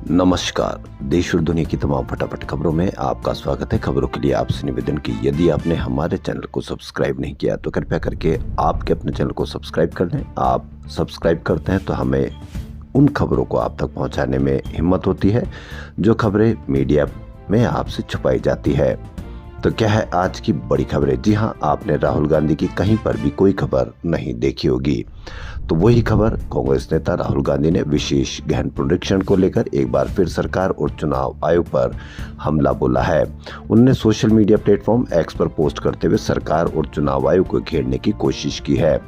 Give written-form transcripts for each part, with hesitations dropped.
नमस्कार। देश और दुनिया की तमाम फटाफट खबरों में आपका स्वागत है। खबरों के लिए आपसे निवेदन की यदि आपने हमारे चैनल को सब्सक्राइब नहीं किया तो कृपया करके आपके अपने चैनल को सब्सक्राइब कर लें। आप सब्सक्राइब करते हैं तो हमें उन खबरों को आप तक पहुंचाने में हिम्मत होती है जो खबरें मीडिया में आपसे छुपाई जाती है। तो क्या है आज की बड़ी खबरें? जी हाँ, आपने राहुल गांधी की कहीं पर भी कोई खबर नहीं देखी होगी। तो वही खबर, कांग्रेस नेता राहुल गांधी ने विशेष गहन पुनरीक्षण को लेकर एक बार फिर सरकार और चुनाव आयोग पर हमला बोला है। उन्होंने सोशल मीडिया प्लेटफॉर्म एक्स पर पोस्ट करते हुए सरकार और चुनाव आयोग को घेरने की कोशिश की है।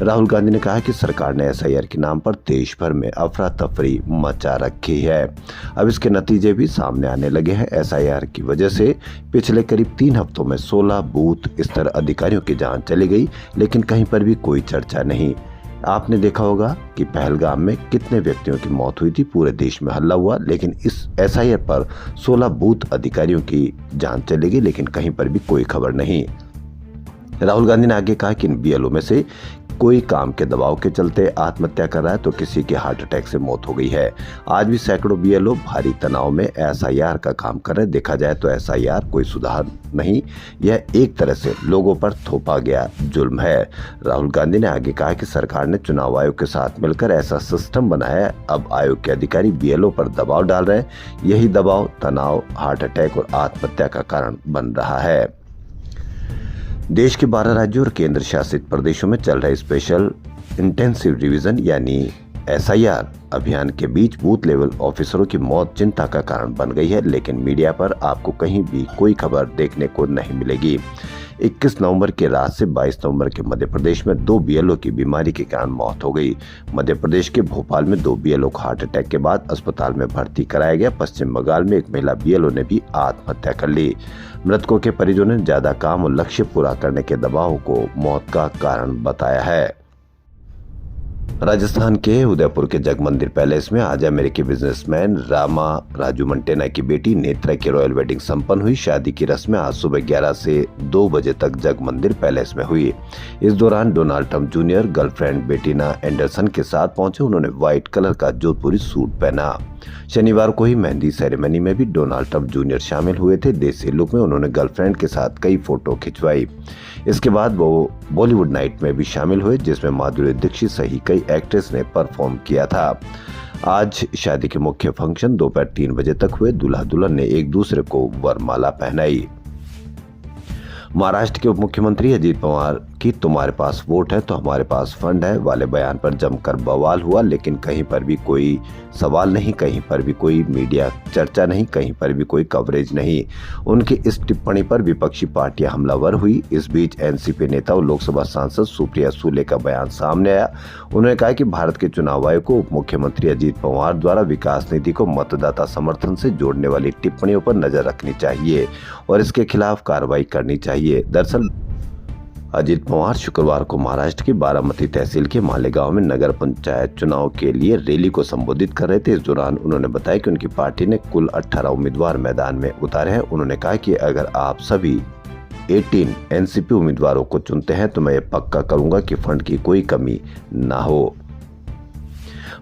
राहुल गांधी ने कहा कि सरकार ने एसआईआर के नाम पर देश भर में अफरा तफरी मचा रखी है। अब इसके नतीजे भी सामने आने लगे हैं। एसआईआर की वजह से पिछले करीब 3 हफ्तों में 16 बूथ स्तर अधिकारियों की जान चली गई, लेकिन कहीं पर भी कोई चर्चा नहीं। आपने देखा होगा कि पहलगाम में कितने व्यक्तियों की मौत हुई थी, पूरे देश में हल्ला हुआ, लेकिन इस एसआईआर पर 16 बूथ अधिकारियों की जान चली गई, लेकिन कहीं पर भी कोई खबर नहीं। राहुल गांधी ने आगे कहा कि इन बीएलओ में से कोई काम के दबाव के चलते आत्महत्या कर रहा है तो किसी की हार्ट अटैक से मौत हो गई है। आज भी सैकड़ों बीएलओ भारी तनाव में एसआईआर का काम कर रहे। देखा जाए तो एसआईआर कोई सुधार नहीं, यह एक तरह से लोगों पर थोपा गया जुल्म है। राहुल गांधी ने आगे कहा कि सरकार ने चुनाव आयोग के साथ मिलकर ऐसा सिस्टम बनाया है। अब आयोग के अधिकारी बीएलओ पर दबाव डाल रहे हैं। यही दबाव तनाव, हार्ट अटैक और आत्महत्या का कारण बन रहा है। देश के 12 राज्यों और केंद्र शासित प्रदेशों में चल रहे स्पेशल इंटेंसिव रिवीजन यानी एसआईआर अभियान के बीच बूथ लेवल ऑफिसरों की मौत चिंता का कारण बन गई है, लेकिन मीडिया पर आपको कहीं भी कोई खबर देखने को नहीं मिलेगी। 21 नवंबर की रात से 22 नवंबर के मध्य प्रदेश में 2 बीएलओ की बीमारी के कारण मौत हो गई। मध्य प्रदेश के भोपाल में 2 बीएलओ को हार्ट अटैक के बाद अस्पताल में भर्ती कराया गया। पश्चिम बंगाल में एक महिला बीएलओ ने भी आत्महत्या कर ली। मृतकों के परिजनों ने ज्यादा काम और लक्ष्य पूरा करने के दबाव को मौत का कारण बताया है। राजस्थान के उदयपुर के जग मंदिर पैलेस में आज अमेरिकी बिजनेसमैन रामा राजू मंटेना की बेटी नेत्रा की रॉयल वेडिंग संपन्न हुई। शादी की रस्में आज सुबह 11 से 2 बजे तक जग मंदिर पैलेस में हुई। इस दौरान Donald Trump junior girlfriend Bettina Anderson के साथ पहुंचे। उन्होंने व्हाइट कलर का जोधपुरी सूट पहना। शनिवार को ही मेहंदी सेरेमनी में भी डोनाल्ड ट्रंप जूनियर शामिल हुए थे। देसी लुक में उन्होंने गर्लफ्रेंड के साथ कई फोटो खिंचवाई। इसके बाद वो बॉलीवुड नाइट में भी शामिल हुए, जिसमें माधुरी दीक्षित सही कई एक्ट्रेस ने परफॉर्म किया था। आज शादी के मुख्य फंक्शन दोपहर 3 बजे तक हुए। दूल्हा दुल्हन ने एक दूसरे को वरमाला पहनाई। महाराष्ट्र के उप मुख्यमंत्री अजीत पवार की तुम्हारे पास वोट है तो हमारे पास फंड है वाले बयान पर जमकर बवाल हुआ, लेकिन कहीं पर भी कोई सवाल नहीं, कहीं पर भी कोई मीडिया चर्चा नहीं, कहीं पर भी कोई कवरेज नहीं। उनकी इस टिप्पणी पर विपक्षी पार्टियां हमलावर हुई। इस बीच एनसीपी नेता और लोकसभा सांसद सुप्रिया सुले का बयान सामने आया। उन्होंने कहा कि भारत के चुनाव आयोग को उप मुख्यमंत्री अजीत पवार द्वारा विकास नीति को मतदाता समर्थन से जोड़ने वाली टिप्पणियों पर नजर रखनी चाहिए और इसके खिलाफ कार्रवाई करनी चाहिए। दरअसल अजीत पवार शुक्रवार को महाराष्ट्र की बारामती तहसील के मालेगांव में नगर पंचायत चुनाव के लिए रैली को संबोधित कर रहे थे। इस दौरान उन्होंने बताया कि उनकी पार्टी ने कुल 18 उम्मीदवार मैदान में उतारे हैं। उन्होंने कहा कि अगर आप सभी 18 एनसीपी उम्मीदवारों को चुनते हैं तो मैं ये पक्का करूंगा कि फंड की कोई कमी ना हो।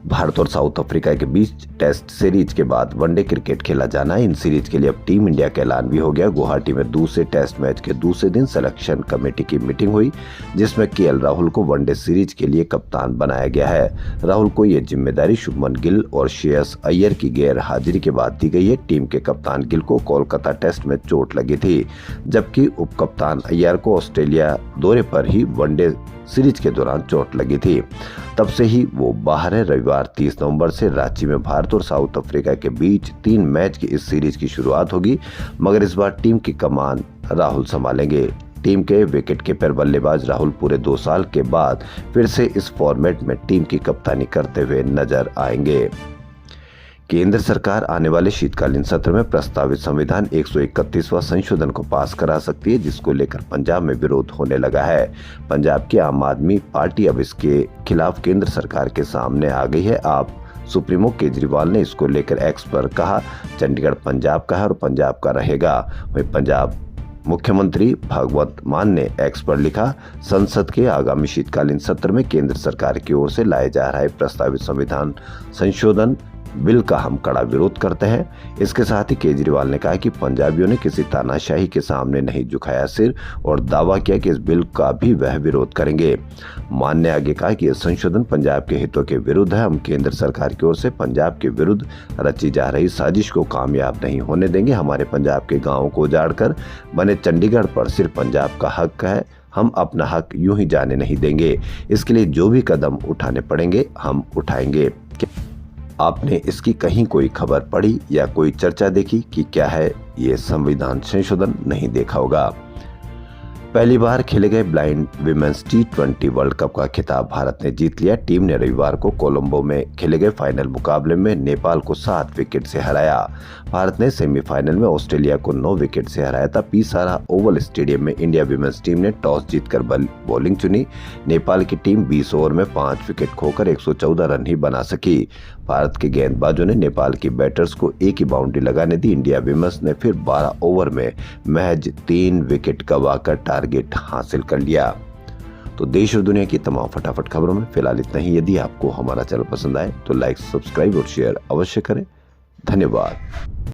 भारत और साउथ अफ्रीका के बीच टेस्ट सीरीज के बाद वनडे क्रिकेट खेला जाना है। इन सीरीज के लिए अब टीम इंडिया का ऐलान भी हो गया। गुवाहाटी में दूसरे टेस्ट मैच के दूसरे दिन सिलेक्शन कमेटी की मीटिंग हुई, जिसमें केएल राहुल को वनडे सीरीज के लिए कप्तान बनाया गया है। राहुल को यह जिम्मेदारी शुभमन गिल और श्रेयस अय्यर की गैर हाजिरी के बाद दी गई है। टीम के कप्तान गिल को कोलकाता टेस्ट में चोट लगी थी, जबकि उप कप्तान अय्यर को ऑस्ट्रेलिया दौरे पर ही वनडे सीरीज के दौरान चोट लगी थी। तब से ही वो बाहर है। रविवार 30 नवंबर से रांची में भारत और साउथ अफ्रीका के बीच 3 मैच की इस सीरीज की शुरुआत होगी, मगर इस बार टीम की कमान राहुल संभालेंगे। टीम के विकेट कीपर बल्लेबाज राहुल पूरे 2 साल के बाद फिर से इस फॉर्मेट में टीम की कप्तानी करते हुए नजर आएंगे। केंद्र सरकार आने वाले शीतकालीन सत्र में प्रस्तावित संविधान 131वां संशोधन को पास करा सकती है, जिसको लेकर पंजाब में विरोध होने लगा है। पंजाब की आम आदमी पार्टी अब इसके खिलाफ केंद्र सरकार के सामने आ गई है। आप सुप्रीमो केजरीवाल ने इसको लेकर एक्स पर कहा, चंडीगढ़ पंजाब का है और पंजाब का रहेगा। वहीं पंजाब मुख्यमंत्री भगवंत मान ने एक्स पर लिखा, संसद के आगामी शीतकालीन सत्र में केंद्र सरकार की ओर से लाए जा रहा है प्रस्तावित संविधान संशोधन बिल का हम कड़ा विरोध करते हैं। इसके साथ ही केजरीवाल ने कहा कि पंजाबियों ने किसी तानाशाही के सामने नहीं झुकाया सिर और दावा किया कि इस बिल का भी वह विरोध करेंगे। मान ने आगे कहा कि यह संशोधन पंजाब के हितों के विरुद्ध है। हम केंद्र सरकार की ओर से पंजाब के विरुद्ध रची जा रही साजिश को कामयाब नहीं होने देंगे। हमारे पंजाब के गाँवों को उजाड़कर बने चंडीगढ़ पर सिर्फ पंजाब का हक है। हम अपना हक यूं ही जाने नहीं देंगे। इसके लिए जो भी कदम उठाने पड़ेंगे हम उठाएंगे। आपने इसकी कहीं कोई खबर पढ़ी या कोई चर्चा देखी कि क्या है ये संविधान संशोधन? नहीं देखा होगा। पहली बार खेले गए blind women's T20 world cup का खिताब भारत ने जीत लिया। टीम ने रविवार को कोलंबो में खेले गए फाइनल मुकाबले में नेपाल को 7 विकेट से हराया। भारत ने सेमीफाइनल में ऑस्ट्रेलिया को 9 विकेट से हराया था। पीसारा ओवल स्टेडियम में इंडिया विमेंस टीम ने टॉस जीतकर बॉलिंग चुनी। नेपाल की टीम 20 ओवर में 5 विकेट खोकर 114 रन ही बना सकी। भारत के गेंदबाजों ने नेपाल की बैटर्स को एक ही बाउंड्री लगाने दी। इंडिया विमेंस ने फिर 12 ओवर में महज 3 विकेट गंवाकर टारगेट हासिल कर लिया। तो देश और दुनिया की तमाम फटाफट खबरों में फिलहाल इतना ही। यदि आपको हमारा चैनल पसंद आए तो लाइक, सब्सक्राइब और शेयर अवश्य करें। धन्यवाद।